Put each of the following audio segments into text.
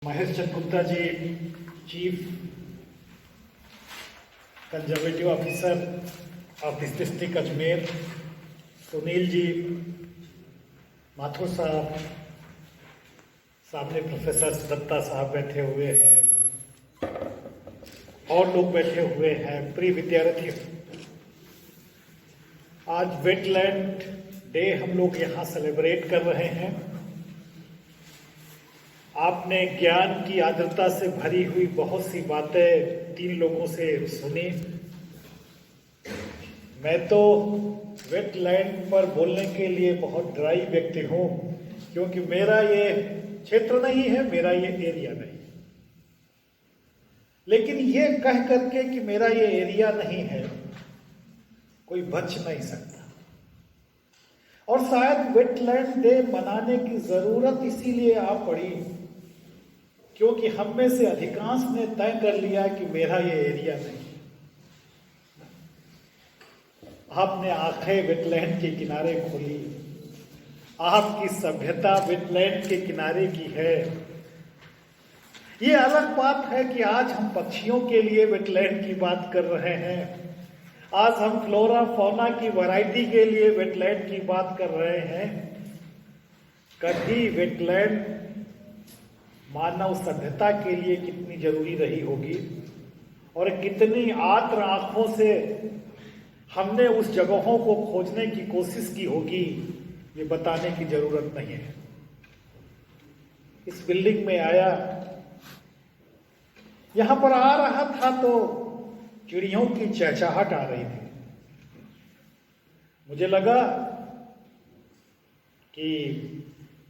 Mahesh Chand Gupta ji, chief conservative officer of this district Ajmer, Sunil ji, Mathur साहब, सामने professor Dutta साहब बैठे हुए हैं और लोग बैठे हुए हैं, प्रिय विद्यार्थी। आज वेटलैंड डे हम लोग यहाँ सेलिब्रेट कर रहे हैं। आपने ज्ञान की आर्द्रता से भरी हुई बहुत सी बातें 3 लोगों से सुनी। मैं तो वेटलैंड पर बोलने के लिए बहुत ड्राई व्यक्ति हूँ, क्योंकि मेरा ये क्षेत्र नहीं है, मेरा ये एरिया नहीं। लेकिन ये कह करके कि मेरा ये एरिया नहीं है, कोई बच नहीं सकता। और शायद वेटलैंड डे मनाने की जरूरत इसीलिए आ पड़ी क्योंकि हम में से अधिकांश ने तय कर लिया कि मेरा ये एरिया नहीं। आपने आंखें वेटलैंड के किनारे खोली, आपकी सभ्यता वेटलैंड के किनारे की है। ये अलग बात है कि आज हम पक्षियों के लिए वेटलैंड की बात कर रहे हैं, आज हम फ्लोरा फौना की वैरायटी के लिए वेटलैंड की बात कर रहे हैं। कभी वेटलैंड मानव सभ्यता के लिए कितनी जरूरी रही होगी और कितनी आर्द्र आंखों से हमने उस जगहों को खोजने की कोशिश की होगी, ये बताने की जरूरत नहीं है। इस बिल्डिंग में आया, यहां पर आ रहा था तो चिड़ियों की चहचहाहट आ रही थी। मुझे लगा कि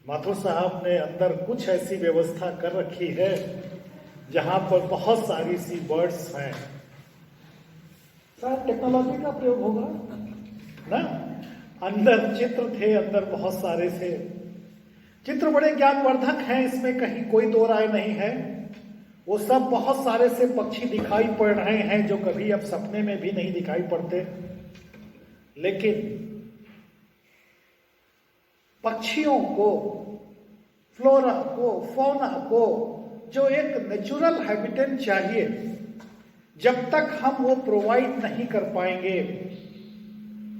माथुर साहब ने अंदर कुछ ऐसी व्यवस्था कर रखी है जहां पर बहुत सारी सी बर्ड्स हैं। शायद टेक्नोलॉजी का प्रयोग होगा ना। अंदर चित्र थे, अंदर बहुत सारे थे। चित्र बड़े ज्ञानवर्धक हैं, इसमें कहीं कोई दो राय नहीं है। वो सब बहुत सारे से पक्षी दिखाई पड़ रहे हैं जो कभी अब सपने में भी नहीं दिखाई पड़ते। लेकिन पक्षियों को, फ्लोरा को, फौना को जो एक नेचुरल हैबिटेट चाहिए, जब तक हम वो प्रोवाइड नहीं कर पाएंगे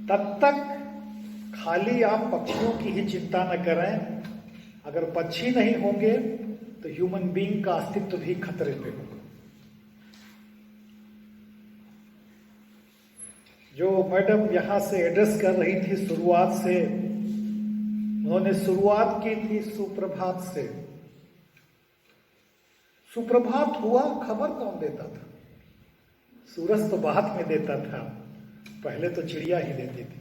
तब तक खाली आप पक्षियों की ही चिंता न करें। अगर पक्षी नहीं होंगे तो ह्यूमन बीइंग का अस्तित्व भी खतरे पे होगा। जो मैडम यहां से एड्रेस कर रही थी शुरुआत से, उन्होंने शुरुआत की थी सुप्रभात से। सुप्रभात हुआ खबर कौन देता था? सूरज तो बाद में देता था, पहले तो चिड़िया ही देती थी।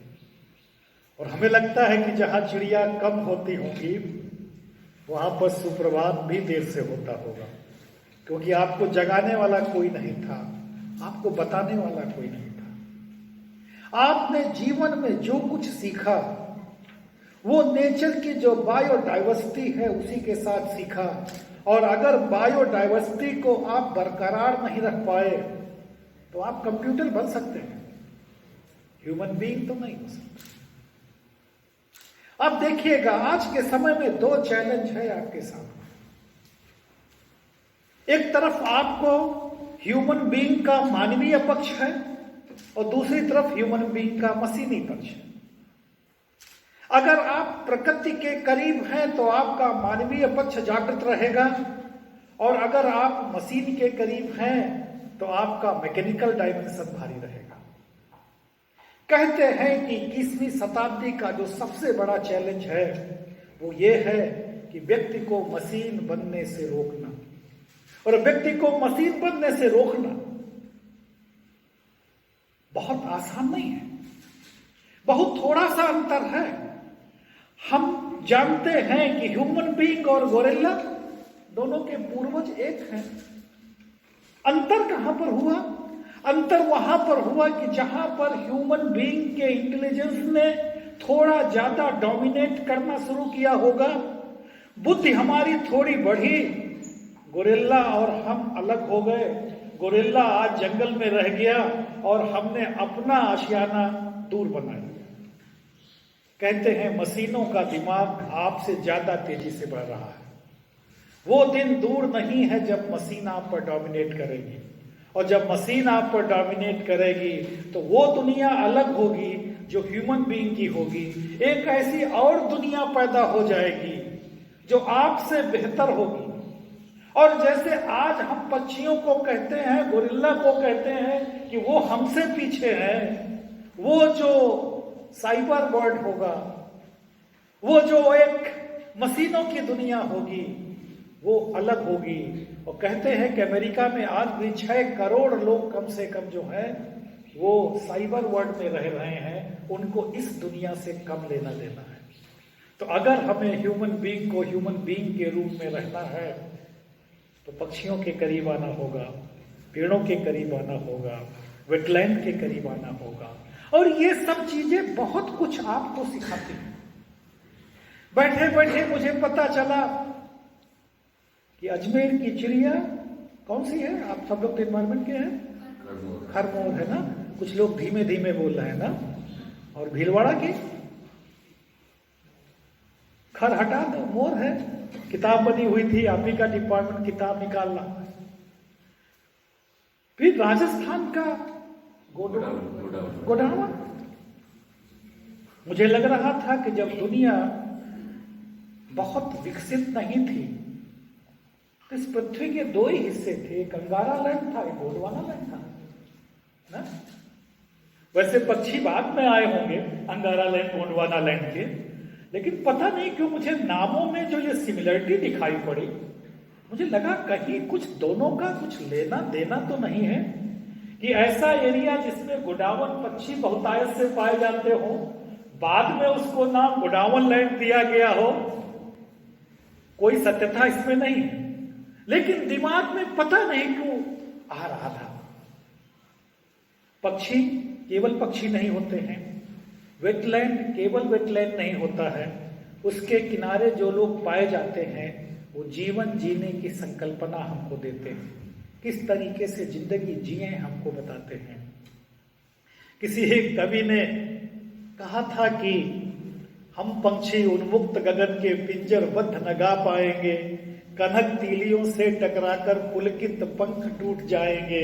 और हमें लगता है कि जहां चिड़िया कम होती होंगी वहां पर सुप्रभात भी देर से होता होगा, क्योंकि आपको जगाने वाला कोई नहीं था, आपको बताने वाला कोई नहीं था। आपने जीवन में जो कुछ सीखा वो नेचर की जो बायोडाइवर्सिटी है उसी के साथ सीखा। और अगर बायोडाइवर्सिटी को आप बरकरार नहीं रख पाए तो आप कंप्यूटर बन सकते हैं, ह्यूमन बीइंग तो नहीं हो सकते। अब देखिएगा, आज के समय में 2 चैलेंज है आपके सामने। एक तरफ आपको ह्यूमन बीइंग का मानवीय पक्ष है और दूसरी तरफ ह्यूमन बीइंग का मशीनी पक्ष है। अगर आप प्रकृति के करीब हैं तो आपका मानवीय पक्ष जागृत रहेगा, और अगर आप मशीन के करीब हैं तो आपका मैकेनिकल डायमेंशन भारी रहेगा। कहते हैं कि 21वीं शताब्दी का जो सबसे बड़ा चैलेंज है वो ये है कि व्यक्ति को मशीन बनने से रोकना। और व्यक्ति को मशीन बनने से रोकना बहुत आसान नहीं है, बहुत थोड़ा सा अंतर है। हम जानते हैं कि ह्यूमन बीइंग और गोरिल्ला दोनों के पूर्वज एक हैं। अंतर कहां पर हुआ? अंतर वहां पर हुआ कि जहां पर ह्यूमन बीइंग के इंटेलिजेंस ने थोड़ा ज्यादा डोमिनेट करना शुरू किया होगा, बुद्धि हमारी थोड़ी बढ़ी, गोरिल्ला और हम अलग हो गए। गोरिल्ला आज जंगल में रह गया और हमने अपना आशियाना दूर बना लिया। कहते हैं मशीनों का दिमाग आपसे ज्यादा तेजी से बढ़ रहा है। वो दिन दूर नहीं है जब मशीन आप पर डोमिनेट करेगी, और जब मशीन आप पर डोमिनेट करेगी तो वो दुनिया अलग होगी जो ह्यूमन बीइंग की होगी। एक ऐसी और दुनिया पैदा हो जाएगी जो आपसे बेहतर होगी। और जैसे आज हम पक्षियों को कहते हैं, गोरिल्ला को कहते हैं कि वो हमसे पीछे है, वो जो साइबर वर्ल्ड होगा, वो जो एक मशीनों की दुनिया होगी, वो अलग होगी। और कहते हैं कि अमेरिका में आज भी 6 करोड़ लोग कम से कम जो है वो साइबर वर्ल्ड में रह रहे हैं, उनको इस दुनिया से कम लेना देना है। तो अगर हमें ह्यूमन बीइंग को ह्यूमन बीइंग के रूप में रहना है तो पक्षियों के करीब आना होगा, पेड़ों के करीब आना होगा, वेटलैंड के करीब आना होगा। और ये सब चीजें बहुत कुछ आपको सिखाती हैं। बैठे बैठे मुझे पता चला कि अजमेर की चिड़िया कौन सी है, आप सब लोग एनवायरमेंट के हैं, खरमोर है ना, कुछ लोग धीमे धीमे बोल रहे हैं ना, और भीलवाड़ा की खर हटा दो, मोर है। किताब बनी हुई थी, आप ही का डिपार्टमेंट किताब निकालना। फिर राजस्थान का गोडावा। मुझे लग रहा था कि जब दुनिया बहुत विकसित नहीं थी तो इस पृथ्वी के 2 ही हिस्से थे, एक अंगारा लैंड था, एक गोंडवाना लैंड था ना। वैसे पक्षी बाद में आए होंगे अंगारा लैंड, गोंडवाना लैंड के, लेकिन पता नहीं क्यों मुझे नामों में जो ये सिमिलरिटी दिखाई पड़ी, मुझे लगा कहीं कुछ दोनों का कुछ लेना देना तो नहीं है कि ऐसा एरिया जिसमें गोडावन पक्षी बहुतायत से पाए जाते हो, बाद में उसको नाम गोडावन लैंड दिया गया हो। कोई सत्यता इसमें नहीं है, लेकिन दिमाग में पता नहीं क्यों आ रहा था। पक्षी केवल पक्षी नहीं होते हैं, वेटलैंड केवल वेटलैंड नहीं होता है, उसके किनारे जो लोग पाए जाते हैं वो जीवन जीने की संकल्पना हमको देते हैं, किस तरीके से जिंदगी जिए हमको बताते हैं। किसी एक कवि ने कहा था कि हम पंछी उन्मुक्त गगन के पिंजरबद्ध न गा पाएंगे, कनक तीलियों से टकराकर पुलकित पंख टूट जाएंगे।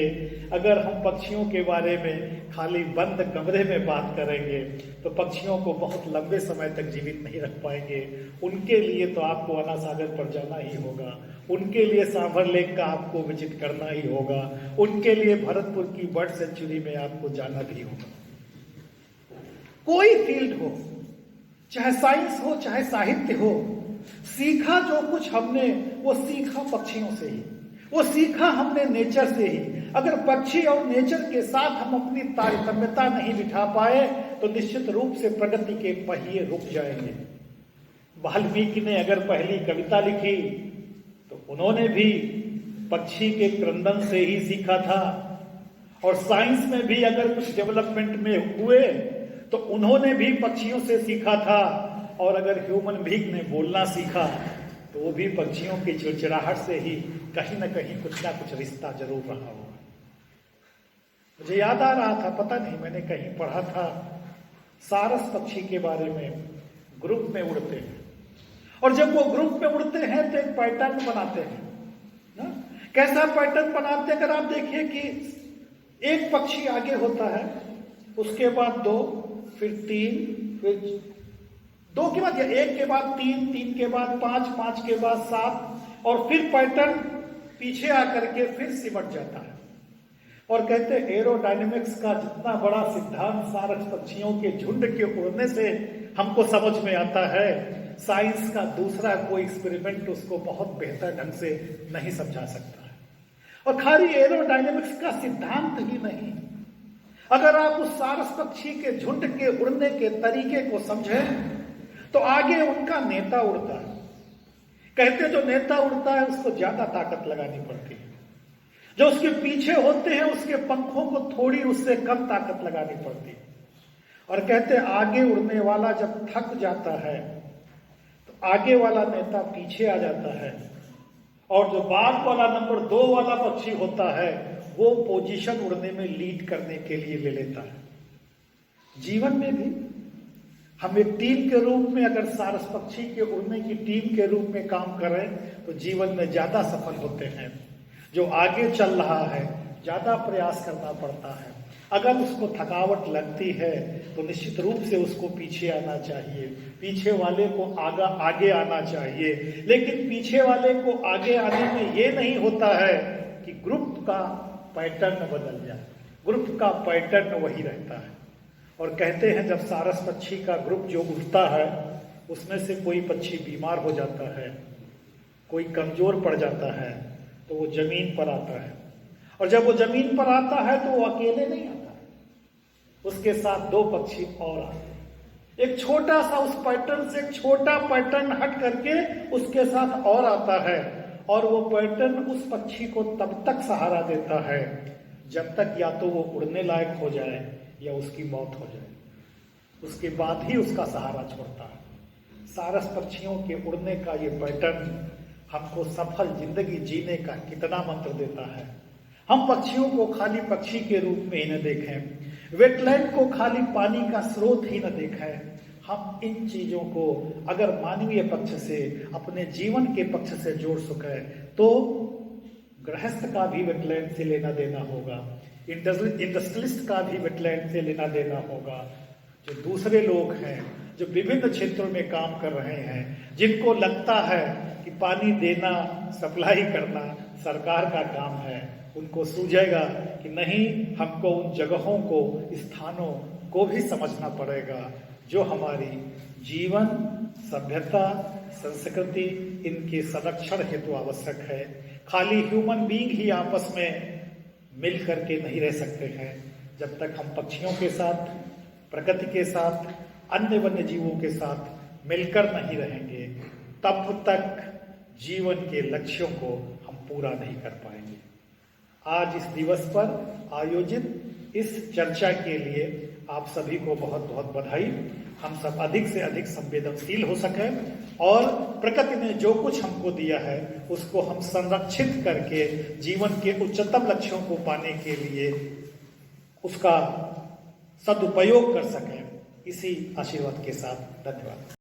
अगर हम पक्षियों के बारे में खाली बंद कमरे में बात करेंगे तो पक्षियों को बहुत लंबे समय तक जीवित नहीं रख पाएंगे। उनके लिए तो आपको अन्ना सागर पर जाना ही होगा, उनके लिए सांभर लेक का आपको विजिट करना ही होगा, उनके लिए भरतपुर की बर्ड सेंचुरी में आपको जाना भी होगा। कोई फील्ड हो, चाहे साइंस हो चाहे साहित्य हो, सीखा जो कुछ हमने वो सीखा पक्षियों से ही, वो सीखा हमने नेचर से ही। अगर पक्षी और नेचर के साथ हम अपनी तारतम्यता नहीं बिठा पाए तो निश्चित रूप से प्रगति के पहिए रुक जाएंगे। वाल्मीकि ने अगर पहली कविता लिखी तो उन्होंने भी पक्षी के क्रंदन से ही सीखा था, और साइंस में भी अगर कुछ डेवलपमेंट में हुए तो उन्होंने भी पक्षियों से सीखा था। और अगर ह्यूमन बीइंग ने बोलना सीखा तो वो भी पक्षियों की चिड़चिड़ाहट से ही कहीं ना कहीं कुछ ना कुछ रिश्ता जरूर रहा होगा। मुझे याद आ रहा था, पता नहीं मैंने कहीं पढ़ा था, सारस पक्षी के बारे में। ग्रुप में उड़ते हैं, और जब वो ग्रुप में उड़ते हैं तो एक पैटर्न बनाते हैं ना। कैसा पैटर्न बनाते हैं? अगर आप देखिए कि एक पक्षी आगे होता है, उसके बाद 2, फिर 3, फिर 2 के बाद 1 के बाद 3, 3 के बाद 5, 5 के बाद 7, और फिर पैटर्न पीछे आकर के फिर सिमट जाता है। और कहते हैं एरोडायनेमिक्स का जितना बड़ा सिद्धांत सारस पक्षियों के झुंड के उड़ने से हमको समझ में आता है, साइंस का दूसरा कोई एक्सपेरिमेंट उसको बहुत बेहतर ढंग से नहीं समझा सकता है। और खाली एरोडायनेमिक्स का सिद्धांत ही नहीं, अगर आप उस सारस पक्षी के झुंड के उड़ने के तरीके को समझें तो आगे उनका नेता उड़ता है। कहते जो नेता उड़ता है उसको ज्यादा ताकत लगानी पड़ती है, जो उसके पीछे होते हैं उसके पंखों को थोड़ी उससे कम ताकत लगानी पड़ती है। और कहते आगे उड़ने वाला जब थक जाता है तो आगे वाला नेता पीछे आ जाता है, और जो बाद वाला नंबर 2 वाला पक्षी होता है वो पोजीशन उड़ने में लीड करने के लिए ले लेता है। जीवन में भी हम एक टीम के रूप में अगर सारस पक्षी के उड़ने की टीम के रूप में काम करें तो जीवन में ज्यादा सफल होते हैं। जो आगे चल रहा है ज्यादा प्रयास करना पड़ता है। अगर उसको थकावट लगती है तो निश्चित रूप से उसको पीछे आना चाहिए, पीछे वाले को आगे आना चाहिए। लेकिन पीछे वाले को आगे आने में ये नहीं होता है कि ग्रुप का पैटर्न बदल जाए, ग्रुप का पैटर्न वही रहता है। और कहते हैं जब सारस पक्षी का ग्रुप जो उड़ता है उसमें से कोई पक्षी बीमार हो जाता है, कोई कमजोर पड़ जाता है तो वो जमीन पर आता है। और जब वो जमीन पर आता है तो वो अकेले नहीं आता, उसके साथ दो पक्षी और आते हैं। एक छोटा सा उस पैटर्न से एक छोटा पैटर्न हट करके उसके साथ और आता है, और वो पैटर्न उस पक्षी को तब तक सहारा देता है जब तक या तो वो उड़ने लायक हो जाए या उसकी मौत हो जाए, उसके बाद ही उसका सहारा छोड़ता है। सारस पक्षियों के उड़ने का ये पैटर्न हमको सफल जिंदगी जीने का कितना मंत्र देता है। हम पक्षियों को खाली पक्षी के रूप में ही न देखें, वेटलैंड को खाली पानी का स्रोत ही न देखें। हम इन चीजों को अगर मानवीय पक्ष से, अपने जीवन के पक्ष से जोड़ सके तो गृहस्थ का भी वेटलैंड से लेना देना होगा, इंडस्ट्रियलिस्ट का भी वेटलैंड से लेना देना होगा। जो दूसरे लोग हैं जो विभिन्न क्षेत्रों में काम कर रहे हैं, जिनको लगता है कि पानी देना, सप्लाई करना सरकार का काम है, उनको सूझेगा कि नहीं, हमको उन जगहों को, स्थानों को भी समझना पड़ेगा जो हमारी जीवन, सभ्यता, संस्कृति, इनके संरक्षण हेतु आवश्यक है। खाली ह्यूमन बीइंग ही आपस में मिल करके नहीं रह सकते हैं। जब तक हम पक्षियों के साथ, प्रकृति के साथ, अन्य वन्य जीवों के साथ मिलकर नहीं रहेंगे, तब तक जीवन के लक्ष्यों को हम पूरा नहीं कर पाएंगे। आज इस दिवस पर आयोजित इस चर्चा के लिए आप सभी को बहुत बहुत बधाई। हम सब अधिक से अधिक संवेदनशील हो सकें और प्रकृति ने जो कुछ हमको दिया है उसको हम संरक्षित करके जीवन के उच्चतम लक्ष्यों को पाने के लिए उसका सदुपयोग कर सकें। इसी आशीर्वाद के साथ धन्यवाद।